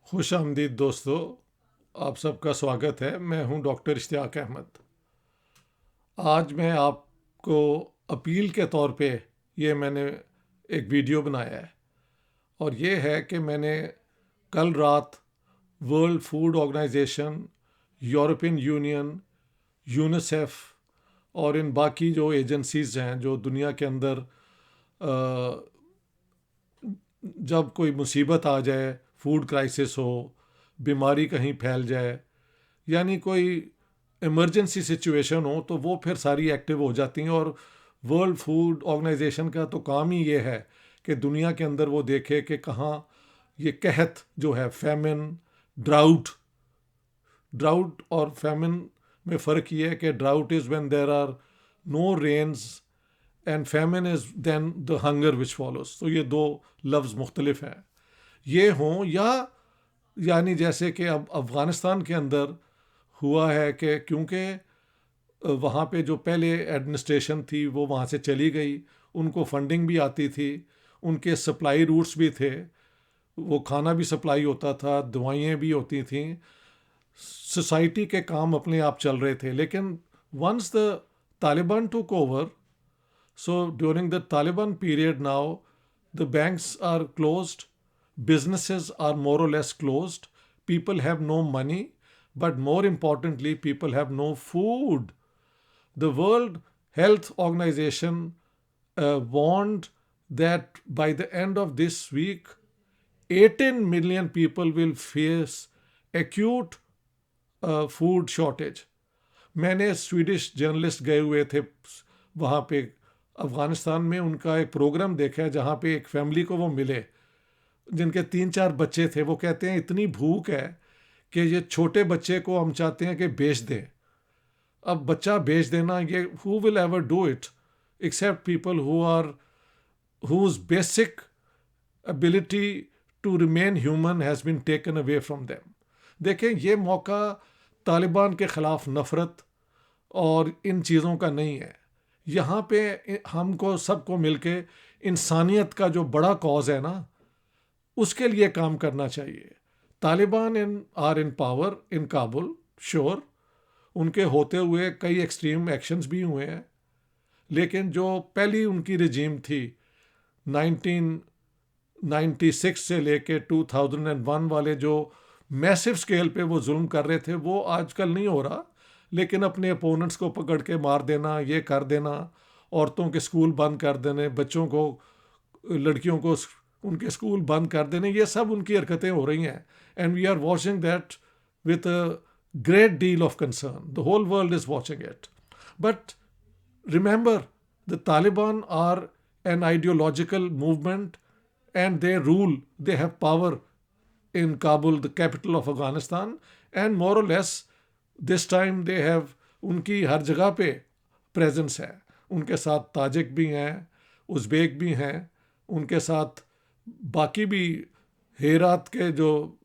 खुश आमदीद दोस्तों, आप सबका स्वागत है। मैं हूं डॉक्टर इश्तियाक अहमद। आज मैं आपको अपील के तौर पे ये मैंने एक वीडियो बनाया है, और ये है कि मैंने कल रात world food organisation, European union, UNICEF और इन बाकी जो एजेंसीज हैं जो दुनिया के अंदर जब कोई मुसीबत आ जाए, फूड क्राइसिस हो, बीमारी कहीं फैल जाए, यानी कोई इमरजेंसी सिचुएशन हो, तो वो फिर सारी एक्टिव हो जाती हैं। और वर्ल्ड फूड ऑर्गेनाइजेशन का तो काम ही ये है कि दुनिया के अंदर वो देखे कि कहाँ ये कहत जो है, फेमिन, ड्राउट। ड्राउट और फेमिन में फ़र्क ये है कि drought is when there are no rains and famine is then the hunger which follows. तो ये दो लफ्ज़ मुख्तलिफ हैं। ये हों या यानी जैसे कि अब अफ़गानिस्तान के अंदर हुआ है कि क्योंकि वहाँ पे जो पहले एडमिनिस्ट्रेशन थी वो वहाँ से चली गई, उनको फंडिंग भी आती थी, उनके सप्लाई रूट्स भी थे, वो खाना भी सप्लाई होता था, दवाइयाँ भी होती थी, सोसाइटी के काम अपने आप चल रहे थे। लेकिन once the Taliban took over, so during the Taliban period now, the banks are closed, businesses are more or less closed, people have no money, but more importantly, people have no food. The World Health Organization warned that by the end of this week, 18 million people will face acute food shortage. मैंने Swedish journalist गए हुए थे वहाँ पे अफ़गानिस्तान में, उनका एक programme देखा है जहाँ पे एक फैमिली को वो मिले जिनके 3-4 बच्चे थे। वो कहते हैं इतनी भूख है कि ये छोटे बच्चे को हम चाहते हैं कि बेच दें। अब बच्चा बेच देना, ये who will ever do it except people who are whose basic ability to remain human has been taken away from them. देखें, ये मौका तालिबान के ख़िलाफ़ नफ़रत और इन चीज़ों का नहीं है। यहाँ पे हमको सबको मिलके इंसानियत का जो बड़ा कॉज है ना, उसके लिए काम करना चाहिए। तालिबान इन पावर इन काबुल, श्योर, उनके होते हुए कई एक्सट्रीम एक्शंस भी हुए हैं, लेकिन जो पहली उनकी रजीम थी 1996 से लेके 2001 वाले, जो मैसिव स्केल पे वो जुल्म कर रहे थे, वो आजकल नहीं हो रहा। लेकिन अपने अपोनेंट्स को पकड़ के मार देना, ये कर देना, औरतों के स्कूल बंद कर देने, बच्चों को, लड़कियों को उनके स्कूल बंद कर देने, ये सब उनकी हरकतें हो रही हैं। And we are watching that with a great deal of concern. The whole world is watching it. But remember, the Taliban are an ideological movement, and they rule, they have power in Kabul, the capital of Afghanistan, and more or less this time they have, उनकी हर जगह पे presence है। उनके साथ Tajik भी हैं, Uzbek भी हैं, उनके साथ बाकी भी हेरात के जो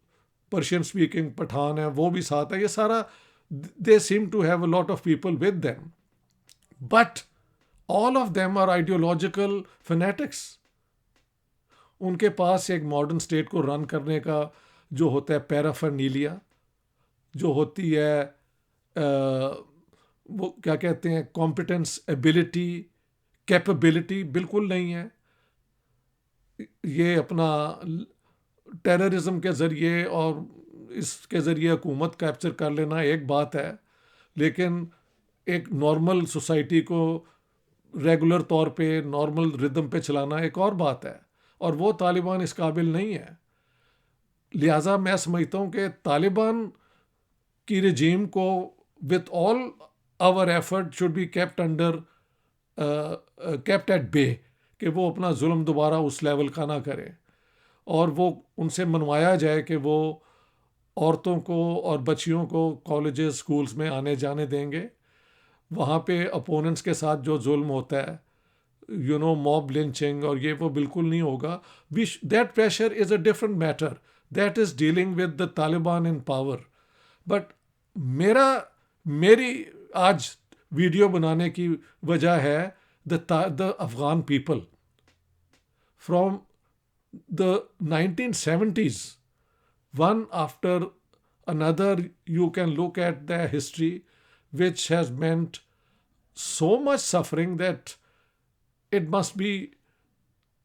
पर्शियन स्पीकिंग पठान हैं वो भी साथ है। ये सारा, they seem to have a lot of people with them, but all of them are ideological fanatics. उनके पास एक मॉडर्न स्टेट को रन करने का जो होता है पैराफर्नीलिया, जो होती है वो क्या कहते हैं, कॉम्पिटेंस, एबिलिटी, कैपेबिलिटी बिल्कुल नहीं है। ये अपना टेररिज्म के ज़रिए और इसके ज़रिए हुकूमत कैप्चर कर लेना एक बात है, लेकिन एक नॉर्मल सोसाइटी को रेगुलर तौर पे नॉर्मल रिदम पे चलाना एक और बात है, और वो तालिबान इस काबिल नहीं है। लिहाजा मैं समझता हूँ कि तालिबान की रजीम को with all our effort should be kept under, kept at bay, कि वो अपना जुल्म दोबारा उस लेवल का ना करें, और वो उनसे मनवाया जाए कि वो औरतों को और बच्चियों को कॉलेजेस, स्कूल्स में आने जाने देंगे। वहाँ पे अपोनेंट्स के साथ जो जुल्म होता है, मॉब लिंचिंग और ये, वो बिल्कुल नहीं होगा। That pressure is a different matter, that is dealing with the Taliban in power. But मेरी आज वीडियो बनाने की वजह है the Afghan people from the 1970s one after another, you can look at their history, which has meant so much suffering that it must be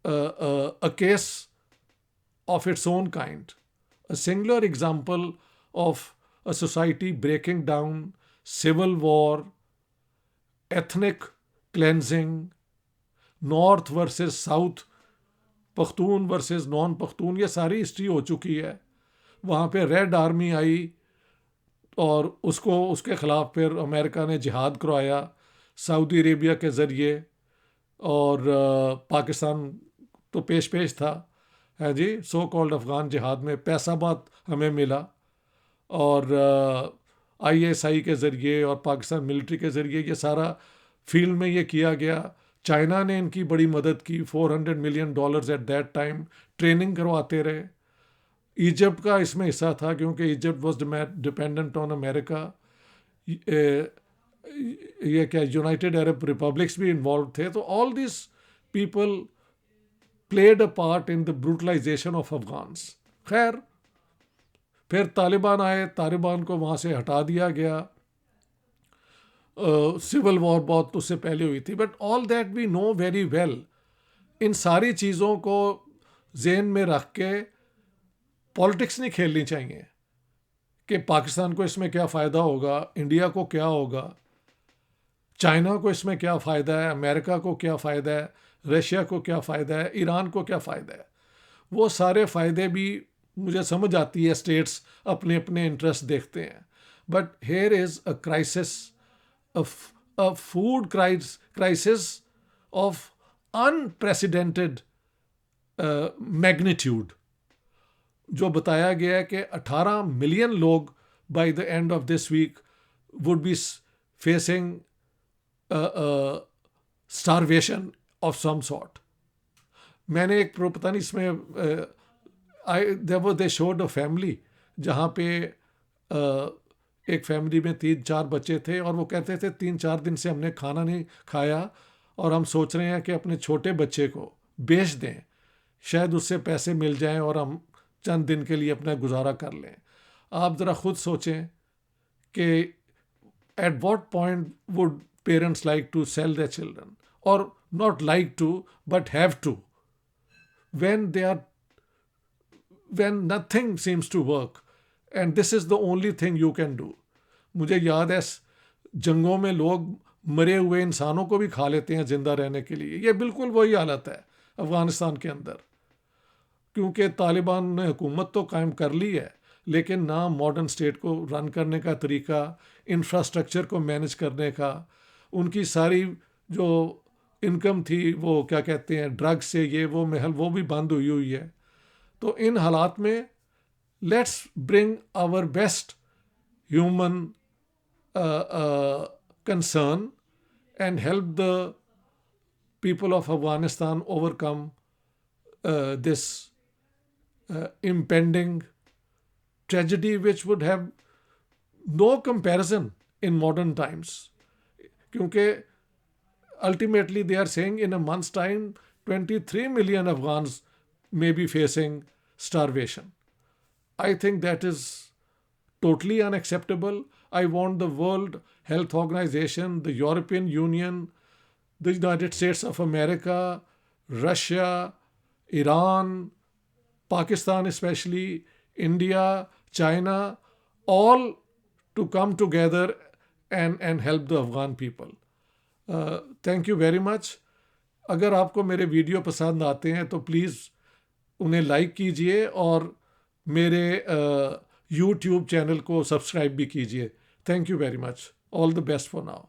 a case of its own kind. A singular example of a society breaking down, civil war, ethnic cleansing, north versus south, Pakhtun versus non Pakhtun, ये सारी history हो चुकी है. वहाँ पे red army आई और उसके ख़िलाफ़ फिर अमेरिका ने जिहाद करवाया सऊदी अरेबिया के ज़रिए, और पाकिस्तान तो पेश था है जी. सो कॉल्ड अफ़गान जिहाद में पैसा बहुत हमें मिला, और ISI के ज़रिए और पाकिस्तान मिलिट्री के ज़रिए ये सारा फील्ड में ये किया गया. चाइना ने इनकी बड़ी मदद की, $400 million at that time, training करवाते रहे. इजिप्ट का इसमें हिस्सा था क्योंकि Egypt was dependent on America. ये क्या यूनाइटेड अरब रिपब्लिक्स भी इन्वॉल्व थे. तो all this people played a part in the brutalization of Afghans. खैर फिर तालिबान आए, तालिबान को वहाँ से हटा दिया गया. सिविल वॉर बहुत उससे पहले हुई थी, but all that we know very well. इन सारी चीज़ों को जेहन में रख के पॉलिटिक्स नहीं खेलनी चाहिए कि पाकिस्तान को इसमें क्या फ़ायदा होगा, इंडिया को क्या होगा, चाइना को इसमें क्या फ़ायदा है, अमेरिका को क्या फ़ायदा है, रशिया को क्या फ़ायदा है, ईरान को क्या फ़ायदा है. वो सारे फ़ायदे भी मुझे समझ आती है, स्टेट्स अपने अपने इंटरेस्ट देखते हैं. But here is a crisis, a food crisis of unprecedented magnitude, जो बताया गया है कि 18 मिलियन लोग by the end of this week would be facing starvation of some sort. मैंने एक पता नहीं इसमें they showed a family जहाँ पे एक फैमिली में 3-4 बच्चे थे, और वो कहते थे 3-4 दिन से हमने खाना नहीं खाया और हम सोच रहे हैं कि अपने छोटे बच्चे को बेच दें, शायद उससे पैसे मिल जाएं और हम चंद दिन के लिए अपना गुजारा कर लें. आप ज़रा खुद सोचें कि at what point would parents like to sell their children, और not like to but have to, when nothing seems to work and this is the only thing you can do. मुझे याद है जंगों में लोग मरे हुए इंसानों को भी खा लेते हैं जिंदा रहने के लिए. ये बिल्कुल वही हालत है अफ़गानिस्तान के अंदर, क्योंकि तालिबान ने हुकूमत तो कायम कर ली है, लेकिन ना मॉडर्न स्टेट को रन करने का तरीका, इंफ्रास्ट्रक्चर को मैनेज करने का, उनकी सारी जो इनकम थी वो क्या कहते हैं ड्रग्स से ये वो महल, वो भी बंद हुई है. तो इन हालात में let's bring our best human concern and help the people of Afghanistan overcome this impending tragedy which would have no comparison in modern times. क्योंकि ultimately they are saying in a month's time 23 million Afghans may be facing starvation. I think that is totally unacceptable. I want the World Health Organization, the European Union, the United States of America, Russia, Iran, Pakistan especially, India, China, all to come together and help the Afghan people. Thank you very much. अगर आपको मेरे video पसंद आते हैं तो please उन्हें like कीजिए और मेरे YouTube चैनल को सब्सक्राइब भी कीजिए. Thank you very much. All the best for now.